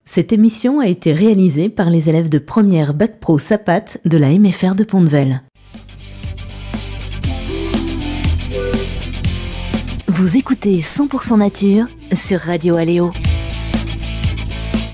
Cette émission a été réalisée par les élèves de première Bac Pro SAPAT de la MFR de Pont-de-Vel. Vous écoutez 100% Nature sur Radio Aléo.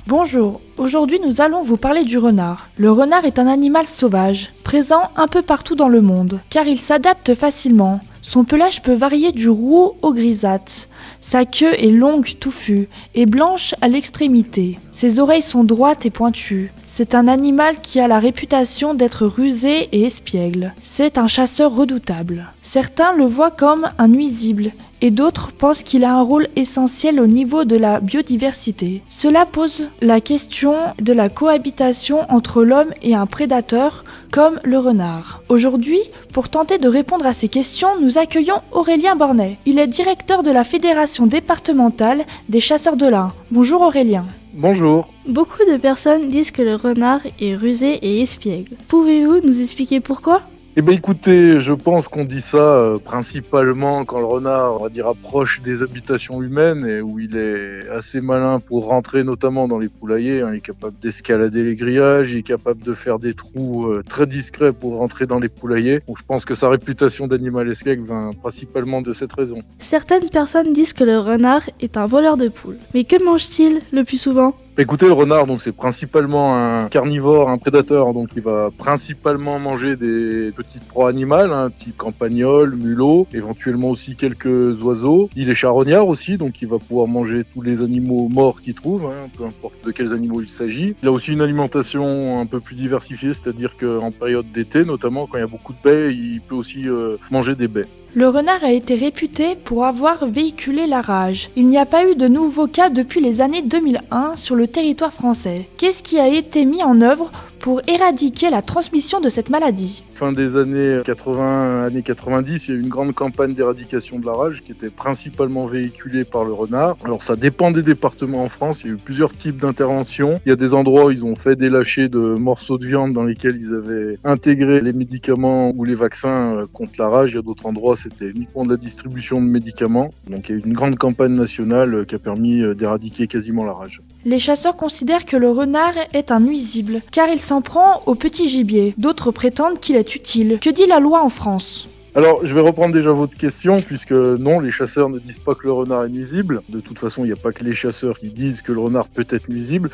Bonjour, aujourd'hui nous allons vous parler du renard. Le renard est un animal sauvage, présent un peu partout dans le monde, car il s'adapte facilement. Son pelage peut varier du roux au grisâtre. Sa queue est longue, touffue et blanche à l'extrémité. Ses oreilles sont droites et pointues. C'est un animal qui a la réputation d'être rusé et espiègle. C'est un chasseur redoutable. Certains le voient comme un nuisible et d'autres pensent qu'il a un rôle essentiel au niveau de la biodiversité. Cela pose la question de la cohabitation entre l'homme et un prédateur comme le renard. Aujourd'hui, pour tenter de répondre à ces questions, nous accueillons Aurélien Bornet. Il est directeur de la Fédération départementale des chasseurs de l'Ain. Bonjour Aurélien. Bonjour. Beaucoup de personnes disent que le renard est rusé et espiègle. Pouvez-vous nous expliquer pourquoi ? Eh bien écoutez, je pense qu'on dit ça principalement quand le renard, on va dire, approche des habitations humaines et où il est assez malin pour rentrer notamment dans les poulaillers. Il est capable d'escalader les grillages, il est capable de faire des trous très discrets pour rentrer dans les poulaillers. Donc je pense que sa réputation d'animal espiègle vient principalement de cette raison. Certaines personnes disent que le renard est un voleur de poules. Mais que mange-t-il le plus souvent ? Écoutez, le renard, donc c'est principalement un carnivore, un prédateur, donc il va principalement manger des petites proies animales, type campagnol, mulot, éventuellement aussi quelques oiseaux. Il est charognard aussi, donc il va pouvoir manger tous les animaux morts qu'il trouve, peu importe de quels animaux il s'agit. Il a aussi une alimentation un peu plus diversifiée, c'est-à-dire qu'en période d'été, notamment quand il y a beaucoup de baies, il peut aussi manger des baies. Le renard a été réputé pour avoir véhiculé la rage. Il n'y a pas eu de nouveaux cas depuis les années 2001 sur le territoire français. Qu'est-ce qui a été mis en œuvre pour éradiquer la transmission de cette maladie ? Fin des années 80, années 90, il y a eu une grande campagne d'éradication de la rage qui était principalement véhiculée par le renard. Alors ça dépend des départements en France, il y a eu plusieurs types d'interventions. Il y a des endroits où ils ont fait des lâchers de morceaux de viande dans lesquels ils avaient intégré les médicaments ou les vaccins contre la rage. Il y a d'autres endroits, c'était uniquement de la distribution de médicaments. Donc il y a eu une grande campagne nationale qui a permis d'éradiquer quasiment la rage. Les chasseurs considèrent que le renard est un nuisible, car il s'en prend au petit gibier. D'autres prétendent qu'il est utile. Que dit la loi en France ? Alors, je vais reprendre déjà votre question, puisque non, les chasseurs ne disent pas que le renard est nuisible. De toute façon, il n'y a pas que les chasseurs qui disent que le renard peut être nuisible.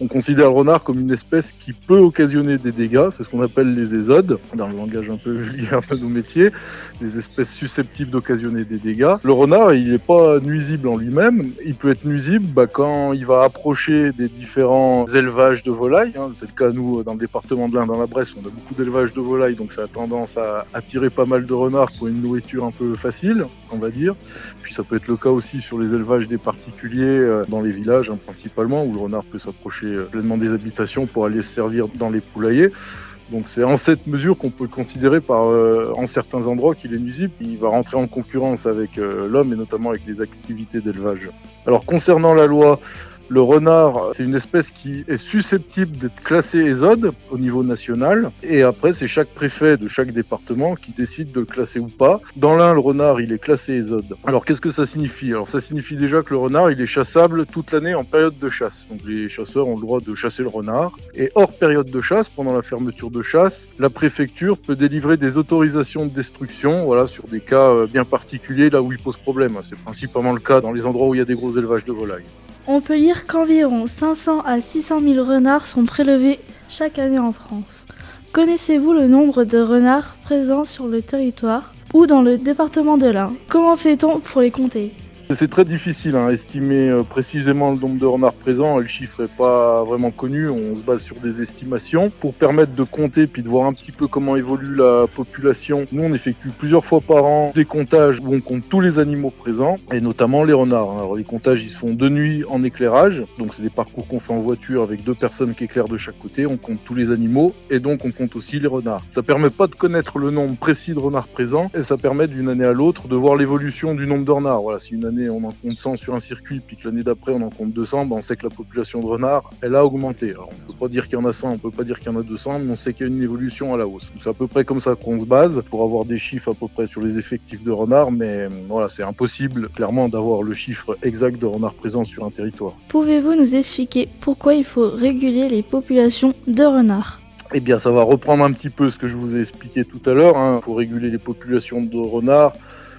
On considère le renard comme une espèce qui peut occasionner des dégâts. C'est ce qu'on appelle les ésodes, dans le langage un peu vulgaire de nos métiers. Des espèces susceptibles d'occasionner des dégâts. Le renard, il n'est pas nuisible en lui-même. Il peut être nuisible quand il va approcher des différents élevages de volailles. C'est le cas, nous, dans le département de l'Ain, dans la Bresse, on a beaucoup d'élevages de volailles, donc ça a tendance à attirer pas mal de renards pour une nourriture un peu facile, on va dire. Puis ça peut être le cas aussi sur les élevages des particuliers dans les villages, principalement, où le renard peut s'approcher pleinement des habitations pour aller se servir dans les poulaillers. Donc c'est en cette mesure qu'on peut le considérer en certains endroits qu'il est nuisible. Il va rentrer en concurrence avec l'homme et notamment avec les activités d'élevage. Alors concernant la loi, le renard, c'est une espèce qui est susceptible d'être classée ésode au niveau national. Et après, c'est chaque préfet de chaque département qui décide de le classer ou pas. Dans l'Ain, le renard, il est classé ésode. Alors, qu'est-ce que ça signifie ? Alors, ça signifie déjà que le renard, il est chassable toute l'année en période de chasse. Donc, les chasseurs ont le droit de chasser le renard. Et hors période de chasse, pendant la fermeture de chasse, la préfecture peut délivrer des autorisations de destruction, sur des cas bien particuliers, là où il pose problème. C'est principalement le cas dans les endroits où il y a des gros élevages de volailles. On peut lire qu'environ 500 à 600 000 renards sont prélevés chaque année en France. Connaissez-vous le nombre de renards présents sur le territoire ou dans le département de l'Ain ? Comment fait-on pour les compter ? C'est très difficile à estimer précisément le nombre de renards présents. Le chiffre n'est pas vraiment connu. On se base sur des estimations. Pour permettre de compter puis de voir un petit peu comment évolue la population, nous on effectue plusieurs fois par an des comptages où on compte tous les animaux présents et notamment les renards. Alors les comptages ils se font de nuit en éclairage. Donc c'est des parcours qu'on fait en voiture avec 2 personnes qui éclairent de chaque côté. On compte tous les animaux et donc on compte aussi les renards. Ça permet pas de connaître le nombre précis de renards présents et ça permet d'une année à l'autre de voir l'évolution du nombre de renards. Si une année année on en compte 100 sur un circuit, puis que l'année d'après on en compte 200, on sait que la population de renards, elle a augmenté. Alors, on peut pas dire qu'il y en a 100, on peut pas dire qu'il y en a 200, mais on sait qu'il y a une évolution à la hausse. C'est à peu près comme ça qu'on se base pour avoir des chiffres à peu près sur les effectifs de renards, mais voilà, c'est impossible clairement d'avoir le chiffre exact de renards présents sur un territoire. Pouvez-vous nous expliquer pourquoi il faut réguler les populations de renards ? Eh bien, ça va reprendre un petit peu ce que je vous ai expliqué tout à l'heure. Il faut réguler les populations de renards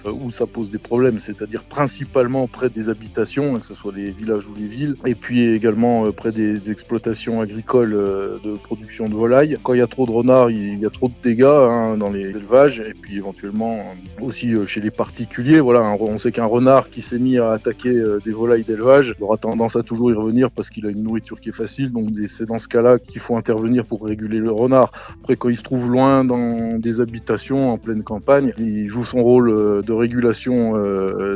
où ça pose des problèmes, c'est-à-dire principalement près des habitations, que ce soit les villages ou les villes, et puis également près des exploitations agricoles de production de volailles. Quand il y a trop de renards, il y a trop de dégâts dans les élevages, et puis éventuellement aussi chez les particuliers. Voilà, on sait qu'un renard qui s'est mis à attaquer des volailles d'élevage aura tendance à toujours y revenir parce qu'il a une nourriture qui est facile, donc c'est dans ce cas-là qu'il faut intervenir pour réguler le renard. Après, quand il se trouve loin dans des habitations, en pleine campagne, il joue son rôle de régulation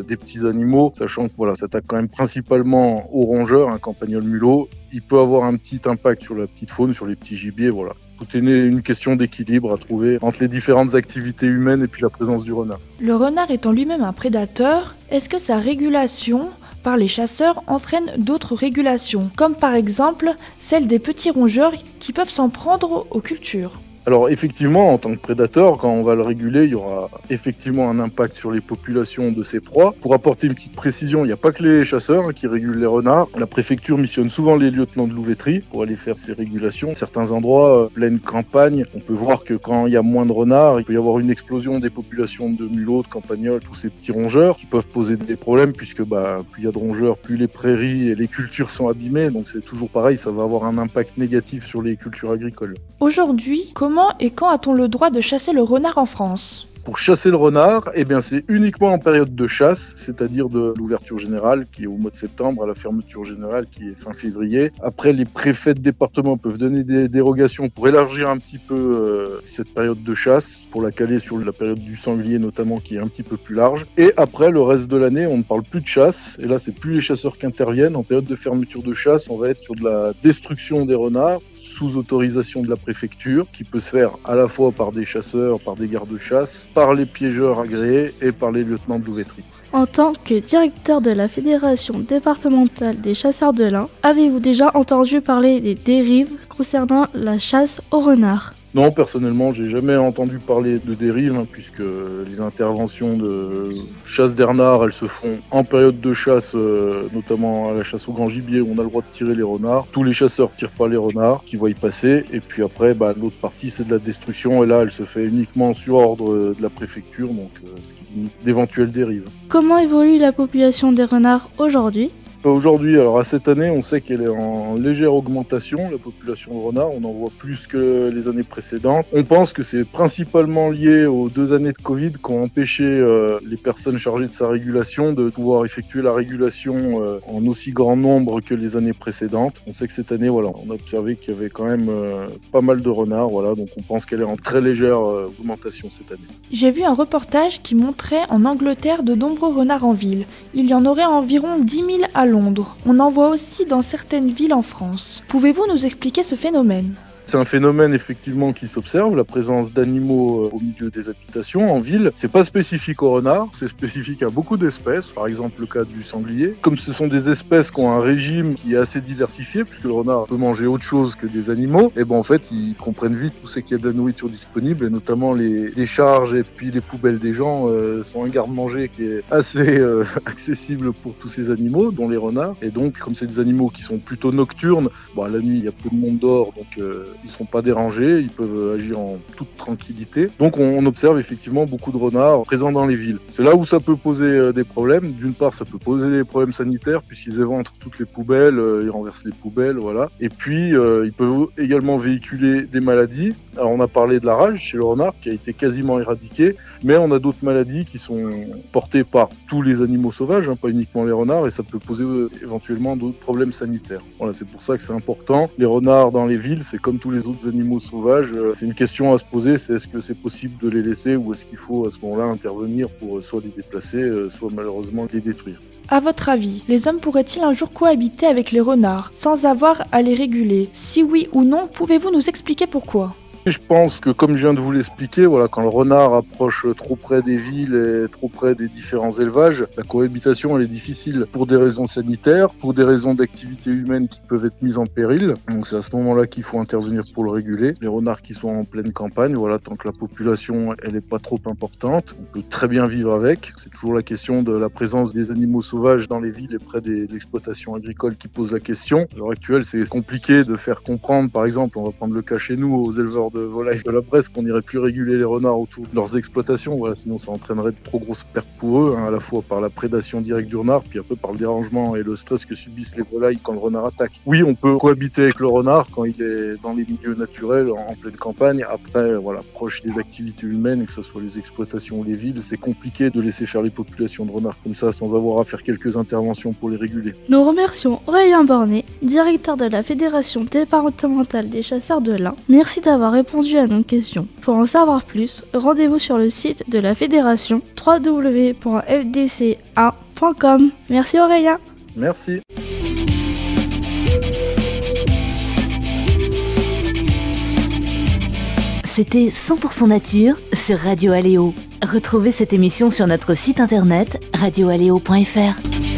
des petits animaux, sachant que voilà, ça attaque quand même principalement aux rongeurs, un campagnol mulot. Il peut avoir un petit impact sur la petite faune, sur les petits gibiers, voilà. Tout est une question d'équilibre à trouver entre les différentes activités humaines et puis la présence du renard. Le renard étant lui-même un prédateur, est-ce que sa régulation par les chasseurs entraîne d'autres régulations, comme par exemple celle des petits rongeurs qui peuvent s'en prendre aux cultures ? Alors effectivement, en tant que prédateur, quand on va le réguler, il y aura effectivement un impact sur les populations de ses proies. Pour apporter une petite précision, il n'y a pas que les chasseurs qui régulent les renards. La préfecture missionne souvent les lieutenants de louveterie pour aller faire ces régulations. Certains endroits, pleine campagne, on peut voir que quand il y a moins de renards, il peut y avoir une explosion des populations de mulots, de campagnols, tous ces petits rongeurs qui peuvent poser des problèmes puisque plus il y a de rongeurs, plus les prairies et les cultures sont abîmées. Donc c'est toujours pareil, ça va avoir un impact négatif sur les cultures agricoles. Aujourd'hui, comment et quand a-t-on le droit de chasser le renard en France ? Pour chasser le renard, c'est uniquement en période de chasse, c'est-à-dire de l'ouverture générale qui est au mois de septembre, à la fermeture générale qui est fin février. Après, les préfets de département peuvent donner des dérogations pour élargir un petit peu cette période de chasse, pour la caler sur la période du sanglier notamment qui est un petit peu plus large. Et après, le reste de l'année, on ne parle plus de chasse. Et là, c'est plus les chasseurs qui interviennent. En période de fermeture de chasse, on va être sur de la destruction des renards sous autorisation de la préfecture, qui peut se faire à la fois par des chasseurs, par des gardes-chasse, par les piégeurs agréés et par les lieutenants de louveterie. En tant que directeur de la Fédération départementale des chasseurs de l'Ain, avez-vous déjà entendu parler des dérives concernant la chasse au renard ? Non, personnellement, j'ai jamais entendu parler de dérive, puisque les interventions de chasse des renards, elles se font en période de chasse, notamment à la chasse au grand gibier, où on a le droit de tirer les renards. Tous les chasseurs tirent pas les renards, qui voient y passer, et puis après, l'autre partie, c'est de la destruction, et là, elle se fait uniquement sur ordre de la préfecture, donc ce qui limite d'éventuelles dérives. Comment évolue la population des renards aujourd'hui ? Aujourd'hui, alors à cette année, on sait qu'elle est en légère augmentation, la population de renards. On en voit plus que les années précédentes. On pense que c'est principalement lié aux 2 années de Covid qui ont empêché les personnes chargées de sa régulation de pouvoir effectuer la régulation en aussi grand nombre que les années précédentes. On sait que cette année, on a observé qu'il y avait quand même pas mal de renards, donc on pense qu'elle est en très légère augmentation cette année. J'ai vu un reportage qui montrait en Angleterre de nombreux renards en ville. Il y en aurait environ 10 000 à Londres. On en voit aussi dans certaines villes en France. Pouvez-vous nous expliquer ce phénomène ? C'est un phénomène effectivement qui s'observe, la présence d'animaux au milieu des habitations en ville. C'est pas spécifique au renard, c'est spécifique à beaucoup d'espèces, par exemple le cas du sanglier. Comme ce sont des espèces qui ont un régime qui est assez diversifié, puisque le renard peut manger autre chose que des animaux, et en fait ils comprennent vite tout ce qu'il y a de la nourriture disponible, et notamment les décharges et puis les poubelles des gens sont un garde-manger qui est assez accessible pour tous ces animaux, dont les renards. Et donc comme c'est des animaux qui sont plutôt nocturnes, la nuit il y a peu de monde dehors, donc ils ne sont pas dérangés, ils peuvent agir en toute tranquillité. Donc on observe effectivement beaucoup de renards présents dans les villes. C'est là où ça peut poser des problèmes. D'une part, ça peut poser des problèmes sanitaires puisqu'ils éventrent toutes les poubelles, ils renversent les poubelles, voilà. Et puis ils peuvent également véhiculer des maladies. Alors on a parlé de la rage chez le renard qui a été quasiment éradiquée, mais on a d'autres maladies qui sont portées par tous les animaux sauvages, pas uniquement les renards, et ça peut poser éventuellement d'autres problèmes sanitaires. Voilà, c'est pour ça que c'est important. Les renards dans les villes, c'est comme tous les autres animaux sauvages, c'est une question à se poser, c'est est-ce que c'est possible de les laisser ou est-ce qu'il faut à ce moment-là intervenir pour soit les déplacer, soit malheureusement les détruire. À votre avis, les hommes pourraient-ils un jour cohabiter avec les renards sans avoir à les réguler ? Si oui ou non, pouvez-vous nous expliquer pourquoi ? Je pense que, comme je viens de vous l'expliquer, voilà, quand le renard approche trop près des villes et trop près des différents élevages, la cohabitation elle est difficile pour des raisons sanitaires, pour des raisons d'activité humaine qui peuvent être mises en péril. Donc c'est à ce moment-là qu'il faut intervenir pour le réguler. Les renards qui sont en pleine campagne, voilà, tant que la population elle est pas trop importante, on peut très bien vivre avec. C'est toujours la question de la présence des animaux sauvages dans les villes et près des exploitations agricoles qui pose la question. À l'heure actuelle, c'est compliqué de faire comprendre, par exemple, on va prendre le cas chez nous, aux éleveurs de volailles de la Bresse, qu'on n'irait plus réguler les renards autour de leurs exploitations. Voilà, sinon ça entraînerait de trop grosses pertes pour eux, à la fois par la prédation directe du renard, puis après par le dérangement et le stress que subissent les volailles quand le renard attaque. Oui, on peut cohabiter avec le renard quand il est dans les milieux naturels, en pleine campagne. Après, voilà, proche des activités humaines, que ce soit les exploitations ou les villes, c'est compliqué de laisser faire les populations de renards comme ça sans avoir à faire quelques interventions pour les réguler. Nous remercions Aurélien Bornet, directeur de la Fédération départementale des chasseurs de l'Ain. Merci d'avoir répondu à nos questions. Pour en savoir plus, rendez-vous sur le site de la Fédération www.fdca.com. Merci Aurélien. Merci. C'était 100% nature sur Radio Aléo. Retrouvez cette émission sur notre site internet radioaléo.fr.